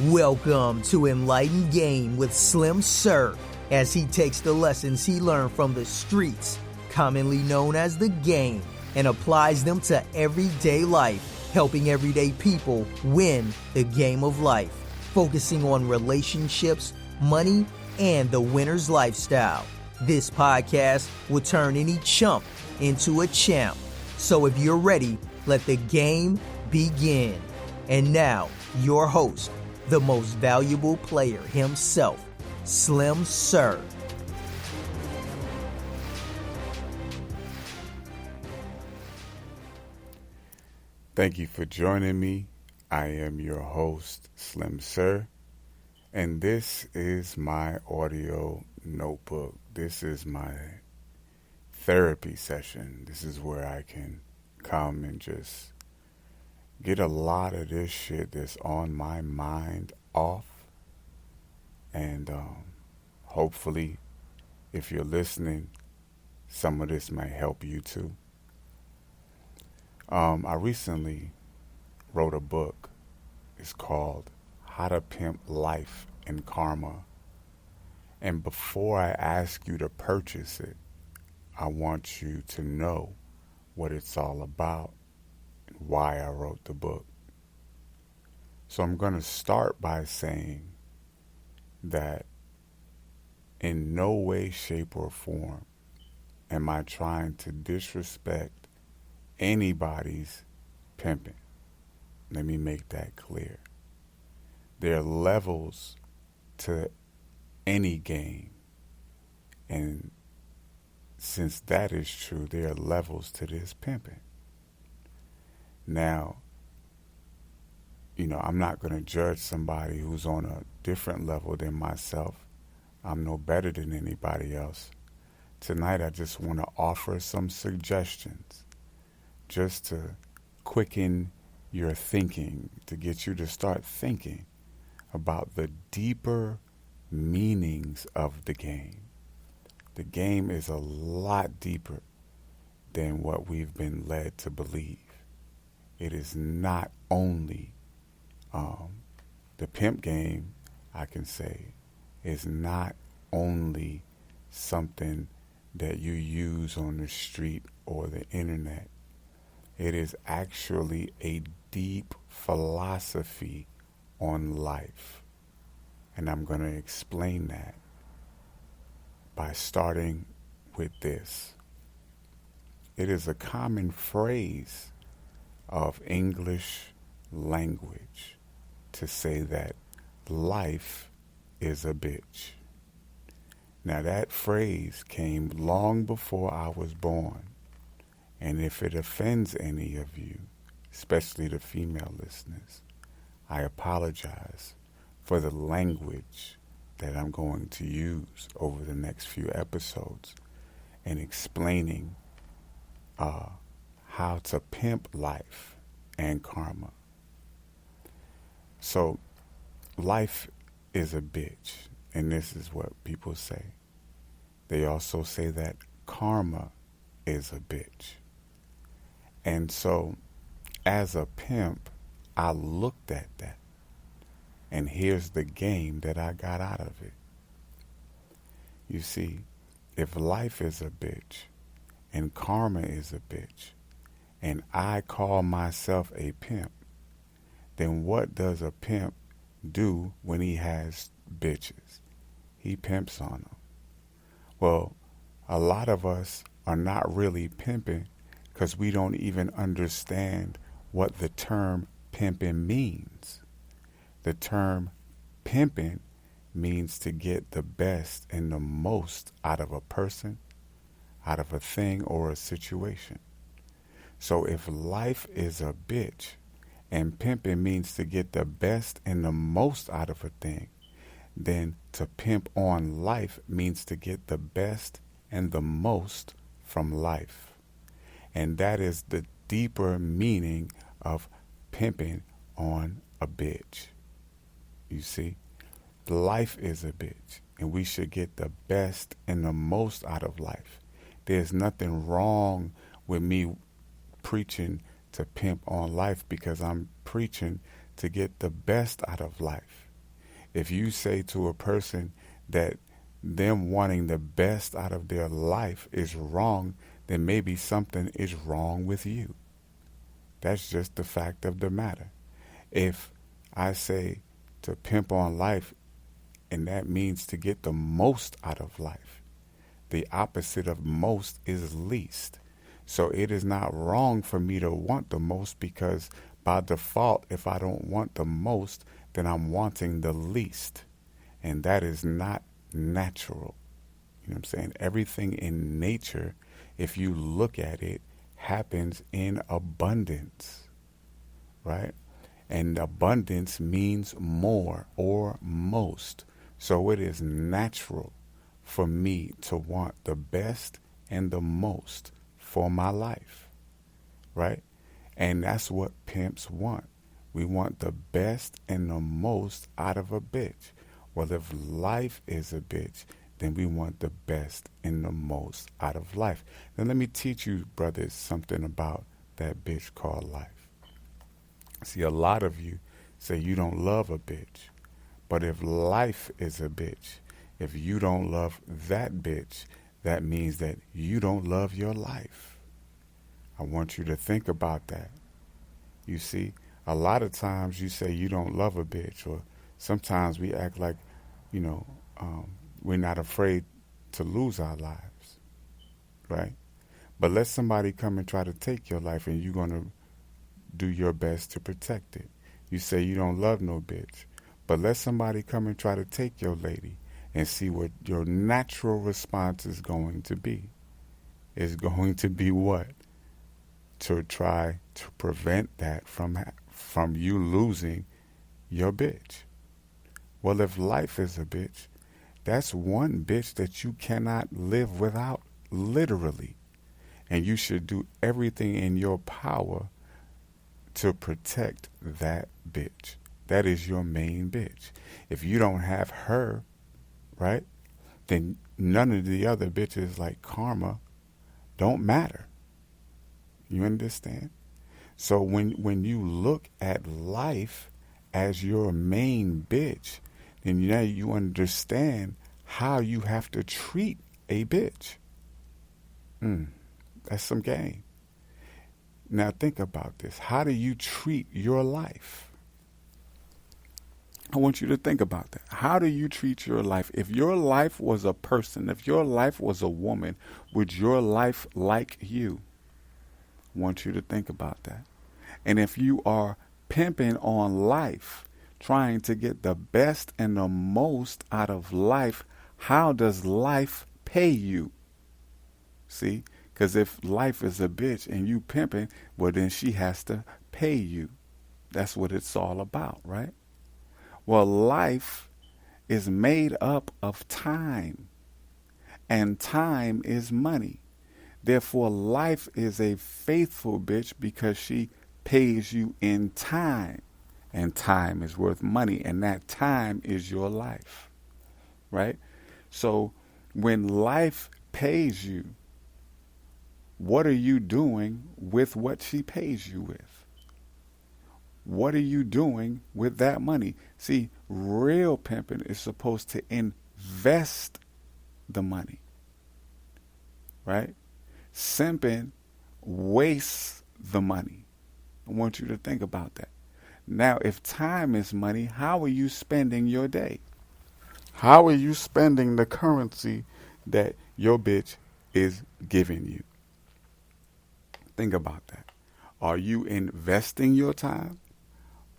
Welcome to Enlightened Game with Slim Sir, as he takes the lessons he learned from the streets, commonly known as the game, and applies them to everyday life, helping everyday people win the game of life, focusing on relationships, money, and the winner's lifestyle. This podcast will turn any chump into a champ. So if you're ready, let the game begin. And now, your host, the most valuable player himself, Slim Sir. Thank you for joining me. I am your host, Slim Sir, and this is my audio notebook. This is my therapy session. This is where I can come and just get a lot of this shit that's on my mind off. And hopefully, if you're listening, some of this may help you too. I recently wrote a book. It's called How to Pimp Life and Karma. And before I ask you to purchase it, I want you to know what it's all about and why I wrote the book. So I'm going to start by saying that in no way, shape, or form am I trying to disrespect anybody's pimping. Let me make that clear. There are levels to any game, and since that is true, there are levels to this pimping. Now, I'm not going to judge somebody who's on a different level than myself. I'm no better than anybody else. Tonight, I just want to offer some suggestions just to quicken your thinking, to get you to start thinking about the deeper meanings of the game. The game is a lot deeper than what we've been led to believe. It is not only the pimp game, I can say, is not only something that you use on the street or the internet. It is actually a deep philosophy on life. And I'm going to explain that by starting with this. It is a common phrase of English language to say that life is a bitch. Now that phrase came long before I was born, and if it offends any of you, especially the female listeners, I apologize for the language that I'm going to use over the next few episodes in explaining how to pimp life and karma. So, life is a bitch, and this is what people say. They also say that karma is a bitch. And so, as a pimp, I looked at that. And here's the game that I got out of it. You see, if life is a bitch, and karma is a bitch, and I call myself a pimp, then what does a pimp do when he has bitches? He pimps on them. Well, a lot of us are not really pimping because we don't even understand what the term pimping means. The term pimping means to get the best and the most out of a person, out of a thing, or a situation. So if life is a bitch and pimping means to get the best and the most out of a thing, then to pimp on life means to get the best and the most from life. And that is the deeper meaning of pimping on a bitch. You see, life is a bitch, and we should get the best and the most out of life. There's nothing wrong with me preaching to pimp on life because I'm preaching to get the best out of life. If you say to a person that them wanting the best out of their life is wrong, then maybe something is wrong with you. That's just the fact of the matter. If I say to pimp on life, and that means to get the most out of life, the opposite of most is least. So it is not wrong for me to want the most, because by default, if I don't want the most, then I'm wanting the least. And that is not natural. You know what I'm saying? Everything in nature, if you look at it, happens in abundance, right? And abundance means more or most. So it is natural for me to want the best and the most for my life, right? And that's what pimps want. We want the best and the most out of a bitch. Well, if life is a bitch, then we want the best and the most out of life. Now let me teach you, brothers, something about that bitch called life. See, a lot of you say you don't love a bitch. But if life is a bitch, if you don't love that bitch, that means that you don't love your life. I want you to think about that. You see, a lot of times you say you don't love a bitch, or sometimes we act like, you know, we're not afraid to lose our lives, right? But let somebody come and try to take your life, and you're going to do your best to protect it. You say you don't love no bitch, but let somebody come and try to take your lady, and see what your natural response is going to be. It's going to be what? To try to prevent that from you losing your bitch. Well, if life is a bitch, that's one bitch that you cannot live without, literally. And you should do everything in your power to protect that bitch. That is your main bitch. If you don't have her, right, then none of the other bitches like karma don't matter. You understand? So when you look at life as your main bitch, then now you understand how you have to treat a bitch. That's some game. Now think about this. How do you treat your life? I want you to think about that. How do you treat your life? If your life was a person, if your life was a woman, would your life like you? I want you to think about that. And if you are pimping on life, trying to get the best and the most out of life, how does life pay you? See? Because if life is a bitch and you pimping, well, then she has to pay you. That's what it's all about, right? Well, life is made up of time, and time is money. Therefore, life is a faithful bitch because she pays you in time, and time is worth money, and that time is your life, right? So when life pays you, what are you doing with what she pays you with? What are you doing with that money? See, real pimping is supposed to invest the money, right? Simping wastes the money. I want you to think about that. Now, if time is money, how are you spending your day? How are you spending the currency that your bitch is giving you? Think about that. Are you investing your time,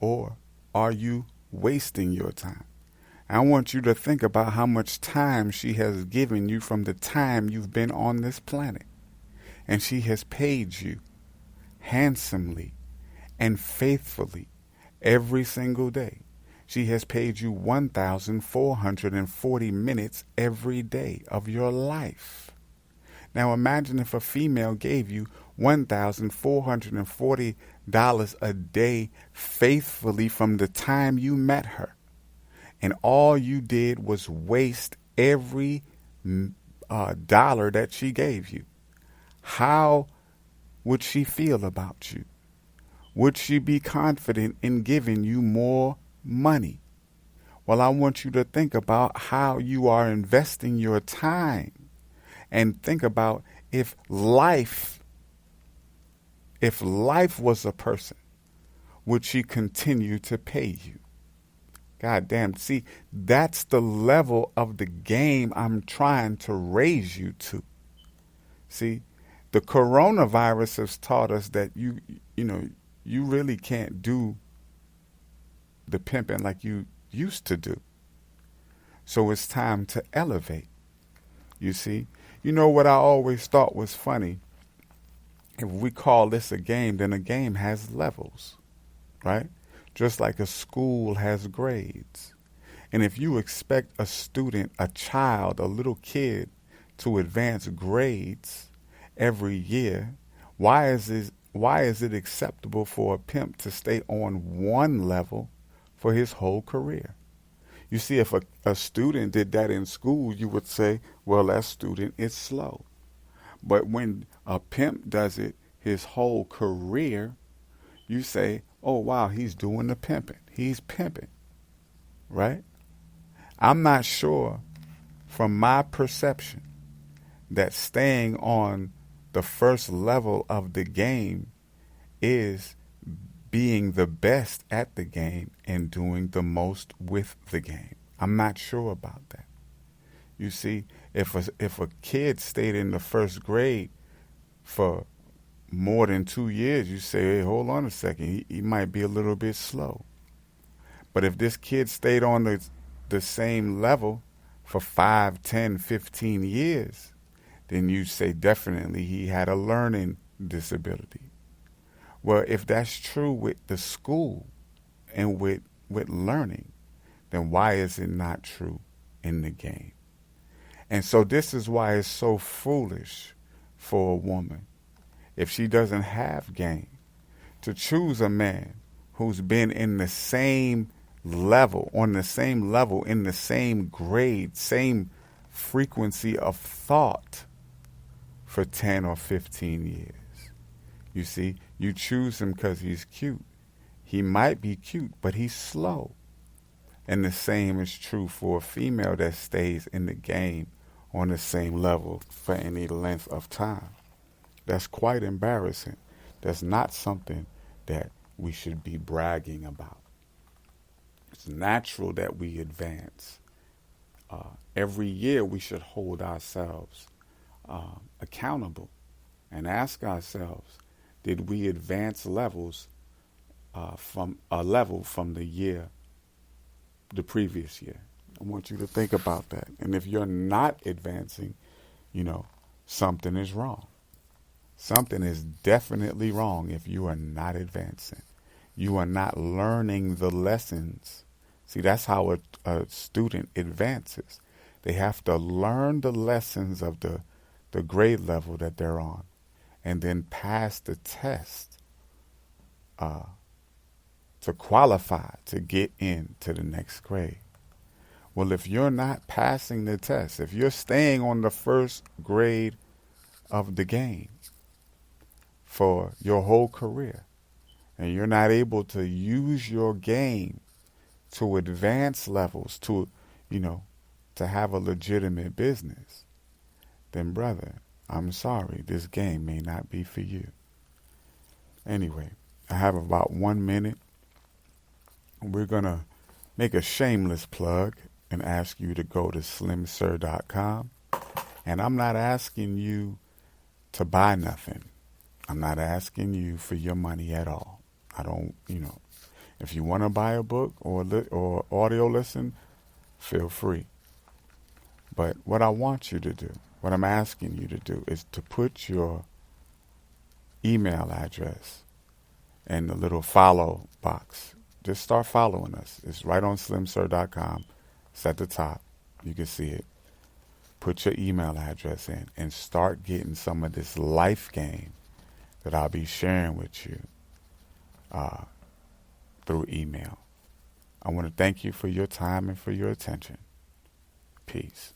or are you wasting your time? I want you to think about how much time she has given you from the time you've been on this planet. And she has paid you handsomely and faithfully every single day. She has paid you 1,440 minutes every day of your life. Now imagine if a female gave you $1,440 a day faithfully from the time you met her, and all you did was waste every dollar that she gave you. How would she feel about you? Would she be confident in giving you more money? Well, I want you to think about how you are investing your time, and think about if life was a person, would she continue to pay you? God damn. See, that's the level of the game I'm trying to raise you to. See, the coronavirus has taught us that you really can't do the pimping like you used to do. So it's time to elevate. You see, you know what I always thought was funny? If we call this a game, then a game has levels, right? Just like a school has grades. And if you expect a student, a child, a little kid to advance grades every year, why is it acceptable for a pimp to stay on one level for his whole career? You see, if a student did that in school, you would say, well, that student is slow. But when a pimp does it his whole career, you say, oh, wow, he's doing the pimping. He's pimping, right? I'm not sure, from my perception, that staying on the first level of the game is being the best at the game and doing the most with the game. I'm not sure about that. You see, if a kid stayed in the first grade for more than 2 years, you say, hey, hold on a second, he might be a little bit slow. But if this kid stayed on the same level for 5, 10, 15 years, then you say definitely he had a learning disability. Well, if that's true with the school and with learning, then why is it not true in the game? And so this is why it's so foolish for a woman, if she doesn't have game, to choose a man who's been in the same level, on the same level, in the same grade, same frequency of thought for 10 or 15 years. You see, you choose him because he's cute. He might be cute, but he's slow. And the same is true for a female that stays in the game on the same level for any length of time. That's quite embarrassing. That's not something that we should be bragging about. It's natural that we advance. Every year we should hold ourselves accountable and ask ourselves, did we advance levels from the previous year? I want you to think about that. And if you're not advancing, something is wrong. Something is definitely wrong if you are not advancing. You are not learning the lessons. See, that's how a student advances. They have to learn the lessons of the grade level that they're on, and then pass the test to qualify to get into the next grade. Well, if you're not passing the test, if you're staying on the first grade of the game for your whole career, and you're not able to use your game to advance levels, to have a legitimate business, then brother, I'm sorry, this game may not be for you. Anyway, I have about 1 minute. We're going to make a shameless plug and ask you to go to slimsir.com. And I'm not asking you to buy nothing. I'm not asking you for your money at all. I don't, if you want to buy a book or audio listen, feel free. But what I want you to do, what I'm asking you to do, is to put your email address in the little follow box. Just start following us. It's right on slimsir.com. It's at the top. You can see it. Put your email address in and start getting some of this life game that I'll be sharing with you through email. I want to thank you for your time and for your attention. Peace.